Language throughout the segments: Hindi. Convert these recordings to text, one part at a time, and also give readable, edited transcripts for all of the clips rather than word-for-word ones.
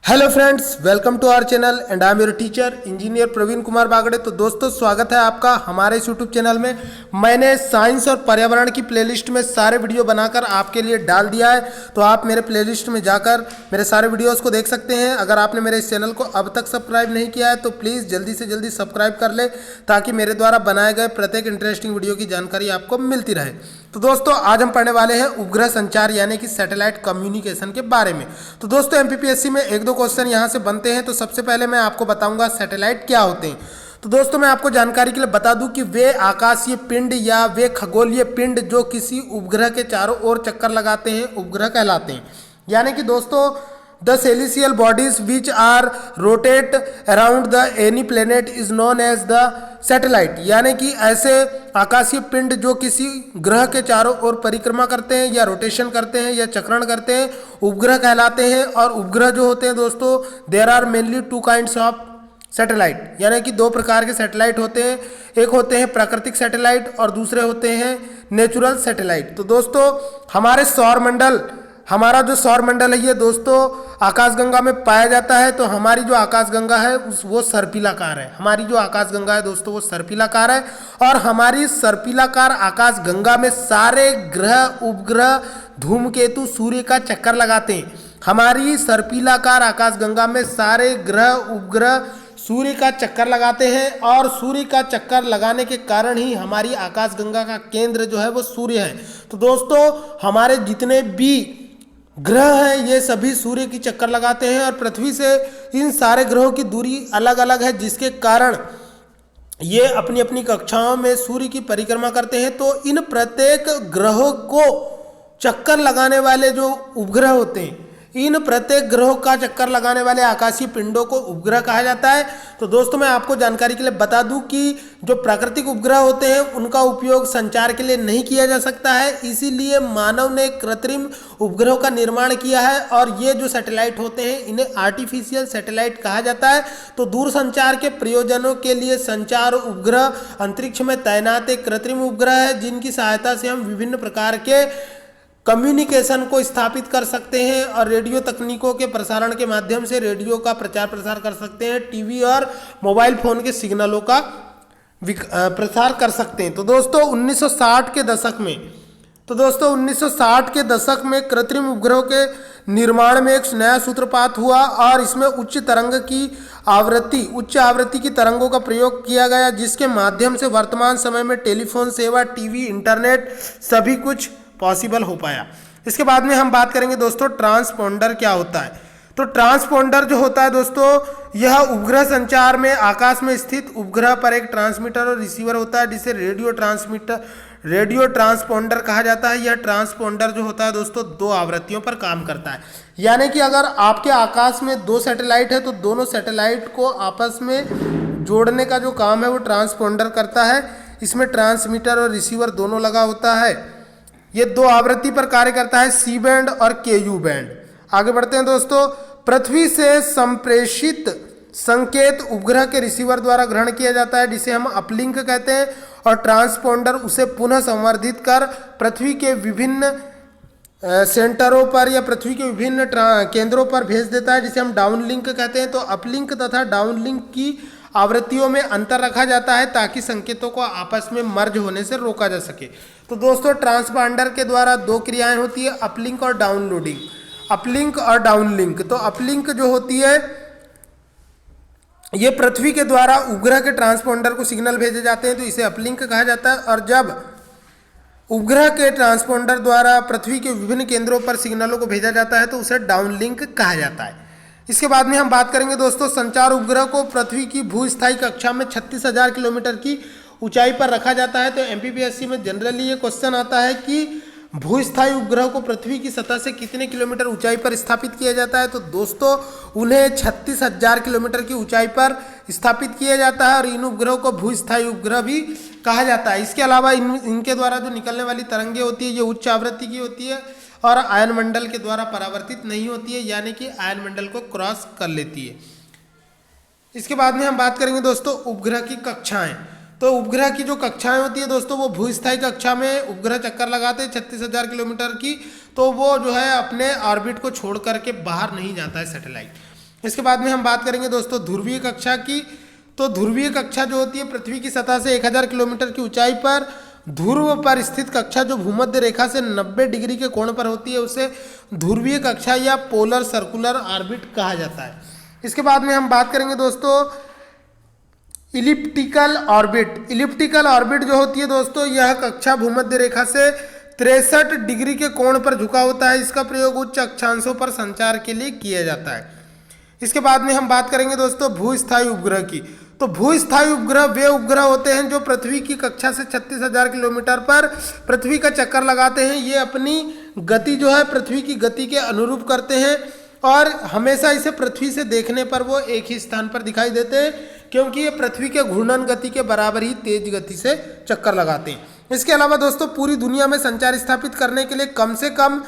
Hello friends, welcome to our channel and I am your teacher engineer Praveen Kumar Bagde. तो दोस्तों, स्वागत है आपका हमारे इस यूट्यूब चैनल में। मैंने साइंस और पर्यावरण की प्लेलिस्ट में सारे वीडियो बनाकर आपके लिए डाल दिया है, तो आप मेरे प्लेलिस्ट में जाकर मेरे सारे वीडियोस को देख सकते हैं। अगर आपने मेरे इस चैनल को अब तक सब्सक्राइब नहीं किया है तो प्लीज़ जल्दी से जल्दी सब्सक्राइब कर ले, ताकि मेरे द्वारा बनाए गए प्रत्येक इंटरेस्टिंग वीडियो की जानकारी आपको मिलती रहे। तो दोस्तों, आज हम पढ़ने वाले हैं उपग्रह संचार यानी कि सैटेलाइट कम्युनिकेशन के बारे में। तो दोस्तों, एमपीपीएससी में एक दो क्वेश्चन यहाँ से बनते हैं। तो सबसे पहले मैं आपको बताऊंगा सैटेलाइट क्या होते हैं। तो दोस्तों, मैं आपको जानकारी के लिए बता दूं कि वे आकाशीय पिंड या वे खगोलीय पिंड जो किसी उपग्रह के चारों ओर चक्कर लगाते हैं, उपग्रह कहलाते हैं। यानी कि दोस्तों, the celestial bodies which are rotate around the any planet is known as the satellite. यानी कि ऐसे आकाशीय पिंड जो किसी ग्रह के चारों ओर परिक्रमा करते हैं या रोटेशन करते हैं या चक्रण करते हैं, उपग्रह कहलाते हैं। और उपग्रह जो होते हैं दोस्तों, there are mainly two kinds of satellite. यानी कि दो प्रकार के सैटेलाइट होते हैं। एक होते हैं प्राकृतिक सैटेलाइट और दूसरे होते हैं नेचुरल सैटेलाइट। तो दोस्तों, हमारा जो सौर मंडल है ये दोस्तों आकाशगंगा में पाया जाता है। तो हमारी जो आकाशगंगा है वो सर्पिलाकार है। हमारी जो आकाशगंगा है दोस्तों वो सर्पिलाकार है। और हमारी सर्पिलाकार आकाशगंगा में सारे ग्रह, उपग्रह, धूमकेतु सूर्य का चक्कर लगाते हैं। हमारी सर्पिलाकार आकाशगंगा में सारे ग्रह, उपग्रह सूर्य का चक्कर लगाते हैं। और सूर्य का चक्कर लगाने के कारण ही हमारी आकाशगंगा का केंद्र जो है वो सूर्य है। तो दोस्तों, हमारे जितने भी ग्रह हैं ये सभी सूर्य की चक्कर लगाते हैं। और पृथ्वी से इन सारे ग्रहों की दूरी अलग अलग है, जिसके कारण ये अपनी अपनी कक्षाओं में सूर्य की परिक्रमा करते हैं। तो इन प्रत्येक ग्रहों को चक्कर लगाने वाले जो उपग्रह होते हैं, इन प्रत्येक ग्रहों का चक्कर लगाने वाले आकाशीय पिंडों को उपग्रह कहा जाता है। तो दोस्तों, मैं आपको जानकारी के लिए बता दूं कि जो प्राकृतिक उपग्रह होते हैं उनका उपयोग संचार के लिए नहीं किया जा सकता है। इसीलिए मानव ने कृत्रिम उपग्रहों का निर्माण किया है। और ये जो सैटेलाइट होते हैं इन्हें आर्टिफिशियल सैटेलाइट कहा जाता है। तो दूर संचार के प्रयोजनों के लिए संचार उपग्रह अंतरिक्ष में तैनात एक कृत्रिम उपग्रह है, जिनकी सहायता से हम विभिन्न प्रकार के कम्युनिकेशन को स्थापित कर सकते हैं। और रेडियो तकनीकों के प्रसारण के माध्यम से रेडियो का प्रचार प्रसार कर सकते हैं। टीवी और मोबाइल फोन के सिग्नलों का प्रसार कर सकते हैं। तो दोस्तों, 1960 के दशक में कृत्रिम उपग्रहों के निर्माण में एक नया सूत्रपात हुआ। और इसमें उच्च आवृत्ति की तरंगों का प्रयोग किया गया, जिसके माध्यम से वर्तमान समय में टेलीफोन सेवा, टीवी, इंटरनेट सभी कुछ पॉसिबल हो पाया। इसके बाद में हम बात करेंगे दोस्तों, ट्रांसपोंडर क्या होता है। तो ट्रांसपोंडर जो होता है दोस्तों, यह उपग्रह संचार में आकाश में स्थित उपग्रह पर एक ट्रांसमीटर और रिसीवर होता है, जिसे रेडियो ट्रांसपोंडर कहा जाता है। यह ट्रांसपोंडर जो होता है दोस्तों 2 आवृत्तियों पर काम करता है। यानी कि अगर आपके आकाश में 2 सैटेलाइट है तो दोनों सैटेलाइट को आपस में जोड़ने का जो काम है वो ट्रांसपोंडर करता है। इसमें ट्रांसमीटर और रिसीवर दोनों लगा होता है। ये 2 आवृत्ति पर कार्य करता है, सी बैंड और केयू बैंड। आगे बढ़ते हैं दोस्तों, पृथ्वी से संप्रेषित संकेत उपग्रह के रिसीवर द्वारा ग्रहण किया जाता है, जिसे हम अपलिंक कहते हैं। और ट्रांसपोंडर उसे पुनः संवर्धित कर पृथ्वी के विभिन्न सेंटरों पर या पृथ्वी के विभिन्न केंद्रों पर भेज देता है, जिसे हम डाउनलिंक कहते हैं। तो अपलिंक तथा डाउनलिंक की आवृत्तियों में अंतर रखा जाता है, ताकि संकेतों को आपस में मर्ज होने से रोका जा सके। तो दोस्तों, ट्रांसपोंडर के द्वारा 2 क्रियाएं होती है, अपलिंक और डाउनलोडिंग, अपलिंक और डाउनलिंक। तो अपलिंक जो होती है ये पृथ्वी के द्वारा उपग्रह के ट्रांसपोंडर को सिग्नल भेजे जाते हैं, तो इसे अपलिंक कहा जाता है। और जब उपग्रह के ट्रांसपोंडर द्वारा पृथ्वी के विभिन्न केंद्रों पर सिग्नलों को भेजा जाता है तो उसे डाउनलिंक कहा जाता है। इसके बाद में हम बात करेंगे दोस्तों, संचार उपग्रह को पृथ्वी की भूस्थायी कक्षा में 36,000 किलोमीटर की ऊंचाई पर रखा जाता है। तो एमपीपीएससी में जनरली ये क्वेश्चन आता है कि भूस्थायी उपग्रह को पृथ्वी की सतह से कितने किलोमीटर ऊंचाई पर स्थापित किया जाता है। तो दोस्तों, उन्हें 36,000 किलोमीटर की ऊंचाई पर स्थापित किया जाता है। और इन उपग्रहों को भूस्थायी उपग्रह भी कहा जाता है। इसके अलावा इनके द्वारा जो निकलने वाली तरंगें होती है ये उच्च आवृत्ति की होती है और आयनमंडल के द्वारा परावर्तित नहीं होती है, यानी कि आयनमंडल को क्रॉस कर लेती है। इसके बाद में हम बात करेंगे दोस्तों उपग्रह की कक्षाएं। तो उपग्रह की जो कक्षाएं होती है दोस्तों, वो भूस्थायी कक्षा में उपग्रह चक्कर लगाते हैं 36,000 किलोमीटर की। तो वो जो है अपने ऑर्बिट को छोड़ करके बाहर नहीं जाता है सैटेलाइट। इसके बाद में हम बात करेंगे दोस्तों ध्रुवीय कक्षा की। तो ध्रुवीय कक्षा जो होती है पृथ्वी की सतह से 1000 किलोमीटर की ऊंचाई पर ध्रुव पर स्थित कक्षा जो भूमध्य रेखा से 90 डिग्री के कोण पर होती है उसे ध्रुवीय कक्षा या पोलर सर्कुलर ऑर्बिट कहा जाता है। इसके बाद में हम बात करेंगे दोस्तों इलिप्टिकल ऑर्बिट। इलिप्टिकल ऑर्बिट जो होती है दोस्तों यह कक्षा भूमध्य रेखा से 63 डिग्री के कोण पर झुका होता है। इसका प्रयोग उच्च अक्षांशों पर संचार के लिए किया जाता है। इसके बाद में हम बात करेंगे दोस्तों भूस्थायी उपग्रह की। तो भूस्थायी उपग्रह वे उपग्रह होते हैं जो पृथ्वी की कक्षा से 36,000 किलोमीटर पर पृथ्वी का चक्कर लगाते हैं। ये अपनी गति जो है पृथ्वी की गति के अनुरूप करते हैं और हमेशा इसे पृथ्वी से देखने पर वो एक ही स्थान पर दिखाई देते हैं, क्योंकि ये पृथ्वी के घूर्णन गति के बराबर ही तेज गति से चक्कर लगाते हैं। इसके अलावा दोस्तों पूरी दुनिया में संचार स्थापित करने के लिए कम से कम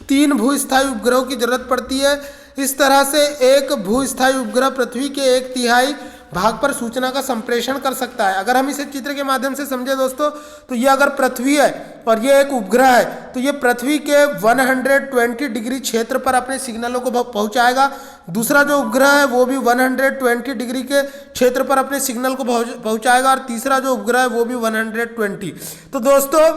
3 भूस्थायी उपग्रहों की जरूरत पड़ती है। इस तरह से एक भूस्थायी उपग्रह पृथ्वी के 1/3 भाग पर सूचना का संप्रेषण कर सकता है। अगर हम इसे चित्र के माध्यम से समझे दोस्तों तो ये अगर पृथ्वी है और ये एक उपग्रह है तो ये पृथ्वी के 120 डिग्री क्षेत्र पर अपने सिग्नलों को पहुंचाएगा। दूसरा जो उपग्रह है वो भी 120 डिग्री के क्षेत्र पर अपने सिग्नल को पहुंचाएगा और तीसरा जो उपग्रह है वो भी 120। तो दोस्तों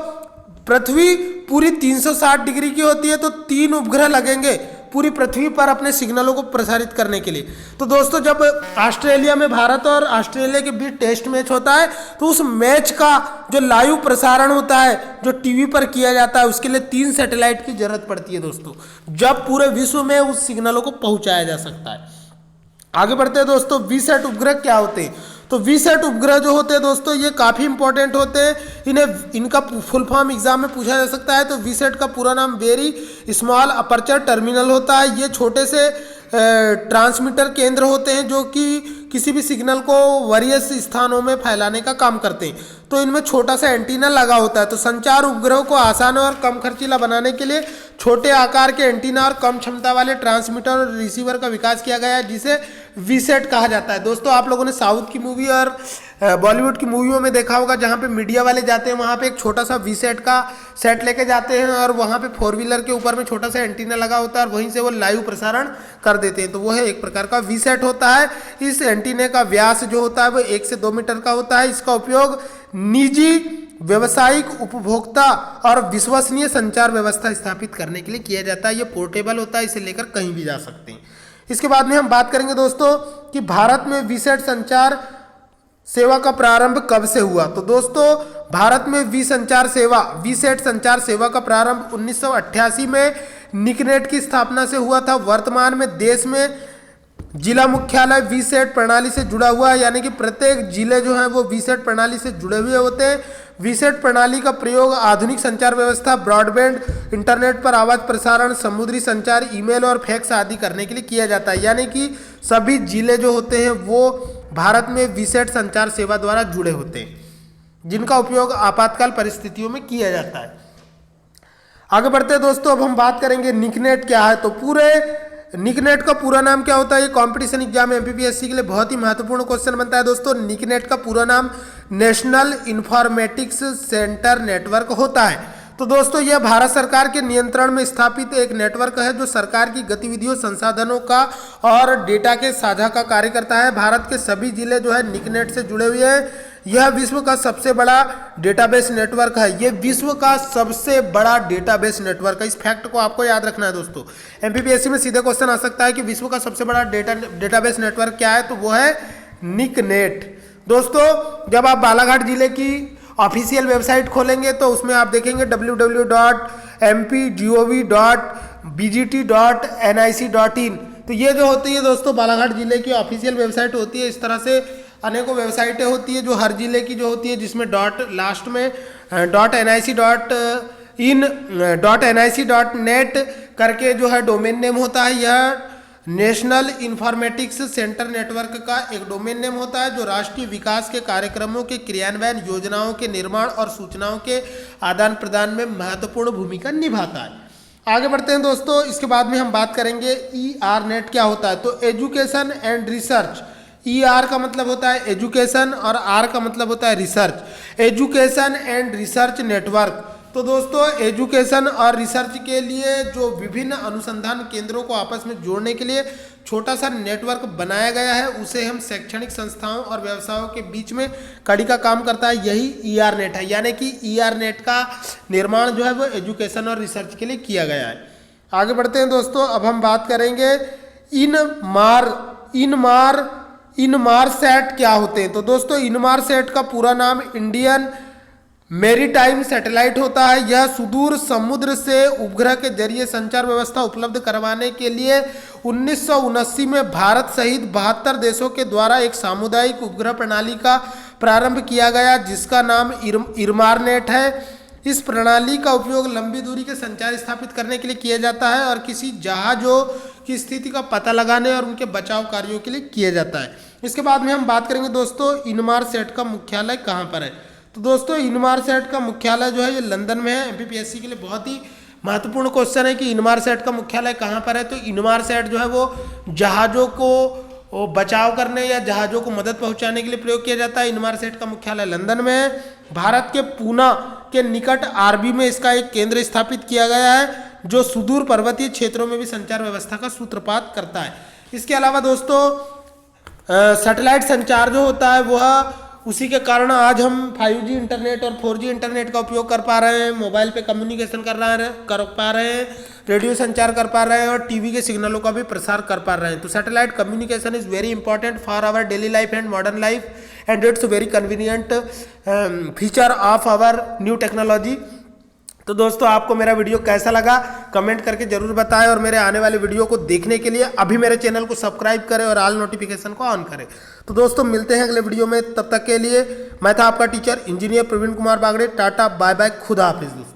पृथ्वी पूरी 360 डिग्री की होती है, तो 3 उपग्रह लगेंगे पूरी पृथ्वी पर अपने सिग्नलों को प्रसारित करने के लिए। तो दोस्तों जब ऑस्ट्रेलिया में भारत और ऑस्ट्रेलिया के बीच टेस्ट मैच होता है तो उस मैच का जो लाइव प्रसारण होता है जो टीवी पर किया जाता है उसके लिए 3 सैटेलाइट की जरूरत पड़ती है दोस्तों, जब पूरे विश्व में उस सिग्नलों को पहुंचाया जा सकता है। आगे बढ़ते हैं दोस्तों वीसैट उपग्रह क्या होते हैं। तो वीसैट उपग्रह जो होते हैं दोस्तों ये काफ़ी इंपॉर्टेंट होते हैं। इनका फुल फॉर्म एग्जाम में पूछा जा सकता है। तो वीसैट का पूरा नाम वेरी स्मॉल अपर्चर टर्मिनल होता है। ये छोटे से ट्रांसमीटर केंद्र होते हैं जो कि किसी भी सिग्नल को वरीयस स्थानों में फैलाने का काम करते हैं। तो इनमें छोटा सा एंटीना लगा होता है। तो संचार उपग्रहों को आसान और कम खर्चीला बनाने के लिए छोटे आकार के एंटीना और कम क्षमता वाले ट्रांसमीटर और रिसीवर का विकास किया गया है जिसे वीसैट कहा जाता है। दोस्तों आप लोगों ने साउथ की मूवी और बॉलीवुड की मूवियों में देखा होगा जहाँ पे मीडिया वाले जाते हैं वहाँ पे एक छोटा सा वीसैट का सेट लेके जाते हैं और वहाँ पे 4 व्हीलर के ऊपर में छोटा सा एंटीना लगा होता है और वहीं से वो लाइव प्रसारण कर देते हैं। तो वो है एक प्रकार का वीसैट होता है। इस एंटीने का व्यास जो होता है वो 1 से 2 मीटर का होता है। इसका उपयोग निजी व्यावसायिक उपभोक्ता और विश्वसनीय संचार व्यवस्था स्थापित करने के लिए किया जाता है। ये पोर्टेबल होता है, इसे लेकर कहीं भी जा सकते हैं। इसके बाद में हम बात करेंगे दोस्तों कि भारत में वीसैट संचार सेवा का प्रारंभ कब से हुआ। तो दोस्तों भारत में वीसैट संचार सेवा का प्रारंभ 1988 में निकनेट की स्थापना से हुआ था। वर्तमान में देश में जिला मुख्यालय वीसैट प्रणाली से जुड़ा हुआ है, यानी कि प्रत्येक जिले जो हैं वो वीसैट प्रणाली से जुड़े हुए होते हैं। वीसैट प्रणाली का प्रयोग आधुनिक संचार व्यवस्था, ब्रॉडबैंड, इंटरनेट पर आवाज प्रसारण, समुद्री संचार, ईमेल और फैक्स आदि करने के लिए किया जाता है। यानी कि सभी जिले जो होते हैं वो भारत में वीसैट संचार सेवा द्वारा जुड़े होते हैं, जिनका उपयोग आपातकाल परिस्थितियों में किया जाता है। आगे बढ़ते हैं दोस्तों, अब हम बात करेंगे निकनेट क्या है। तो पूरे निकनेट का पूरा नाम क्या होता है, ये कंपटीशन एग्जाम एमपीपीएससी के लिए बहुत ही महत्वपूर्ण क्वेश्चन बनता है दोस्तों। निकनेट का पूरा नाम नेशनल इंफॉर्मेटिक्स सेंटर नेटवर्क होता है। तो दोस्तों यह भारत सरकार के नियंत्रण में स्थापित एक नेटवर्क है जो सरकार की गतिविधियों, संसाधनों का और डेटा के साझा का कार्य करता है। भारत के सभी जिले जो है निकनेट से जुड़े हुए हैं। यह विश्व का सबसे बड़ा डेटाबेस नेटवर्क है। यह विश्व का सबसे बड़ा डेटाबेस नेटवर्क है। इस फैक्ट को आपको याद रखना है दोस्तों। एमपीपीएससी में सीधे क्वेश्चन आ सकता है कि विश्व का सबसे बड़ा डेटाबेस नेटवर्क क्या है, तो वो है निकनेट। दोस्तो जब आप बालाघाट जिले की ऑफिशियल वेबसाइट खोलेंगे तो उसमें आप देखेंगे www.mpgov.bgt.nic.in। तो ये जो होती है दोस्तों बालाघाट जिले की ऑफिशियल वेबसाइट होती है। इस तरह से अनेकों वेबसाइटें होती है जो हर जिले की जो होती है, जिसमें डॉट लास्ट में .nic.in.nic.net करके जो है डोमेन नेम होता है। यह नेशनल इंफॉर्मेटिक्स सेंटर नेटवर्क का एक डोमेन नेम होता है जो राष्ट्रीय विकास के कार्यक्रमों के क्रियान्वयन, योजनाओं के निर्माण और सूचनाओं के आदान प्रदान में महत्वपूर्ण भूमिका निभाता है। आगे बढ़ते हैं दोस्तों, इसके बाद में हम बात करेंगे ERNET क्या होता है। तो एजुकेशन एंड रिसर्च, ER का मतलब होता है एजुकेशन और R का मतलब होता है research. Education and research network, तो दोस्तों एजुकेशन और रिसर्च के लिए जो विभिन्न अनुसंधान केंद्रों को आपस में जोड़ने के लिए छोटा सा नेटवर्क बनाया गया है, उसे हम शैक्षणिक संस्थाओं और व्यवसायों के बीच में कड़ी का काम करता है, यही ERNET है। यानी कि ERNET का निर्माण जो है वो एजुकेशन और रिसर्च के लिए किया गया है। आगे बढ़ते हैं दोस्तों, अब हम बात करेंगे इनमारसैट क्या होते हैं। तो दोस्तों इनमारसैट का पूरा नाम इंडियन मेरीटाइम सैटेलाइट होता है। यह सुदूर समुद्र से उपग्रह के जरिए संचार व्यवस्था उपलब्ध करवाने के लिए 1979 में भारत सहित 72 देशों के द्वारा एक सामुदायिक उपग्रह प्रणाली का प्रारंभ किया गया, जिसका नाम इनमारनेट है। इस प्रणाली का उपयोग लंबी दूरी के संचार स्थापित करने के लिए किया जाता है और किसी जहाजों की स्थिति का पता लगाने और उनके बचाव कार्यों के लिए किया जाता है। इसके बाद में हम बात करेंगे दोस्तों इनमारसैट का मुख्यालय कहाँ पर है। तो दोस्तों इनमारसैट का मुख्यालय जो है ये लंदन में है। MPPSC के लिए बहुत ही महत्वपूर्ण क्वेश्चन है कि इनमारसैट का मुख्यालय कहाँ पर है। तो इनमारसैट जो है वो जहाज़ों को बचाव करने या जहाज़ों को मदद पहुंचाने के लिए प्रयोग किया जाता है। इनमारसैट का मुख्यालय लंदन में है। भारत के पूना के निकट आरबी में इसका एक केंद्र स्थापित किया गया है, जो सुदूर पर्वतीय क्षेत्रों में भी संचार व्यवस्था का सूत्रपात करता है। इसके अलावा दोस्तों सैटेलाइट संचार जो होता है वह उसी के कारण आज हम 5G इंटरनेट और 4G इंटरनेट का उपयोग कर पा रहे हैं, मोबाइल पे कम्युनिकेशन कर पा रहे हैं, रेडियो संचार कर पा रहे हैं और टीवी के सिग्नलों का भी प्रसार कर पा रहे हैं। तो satellite communication is very important for our daily life and modern life and it's very convenient feature of our new technology. तो दोस्तों आपको मेरा वीडियो कैसा लगा कमेंट करके जरूर बताएं और मेरे आने वाले वीडियो को देखने के लिए अभी मेरे चैनल को सब्सक्राइब करें और ऑल नोटिफिकेशन को ऑन करें। तो दोस्तों मिलते हैं अगले वीडियो में, तब तक के लिए मैं था आपका teacher engineer Praveen Kumar Bagde. Tata bye bye, खुदा हाफिज दोस्तों।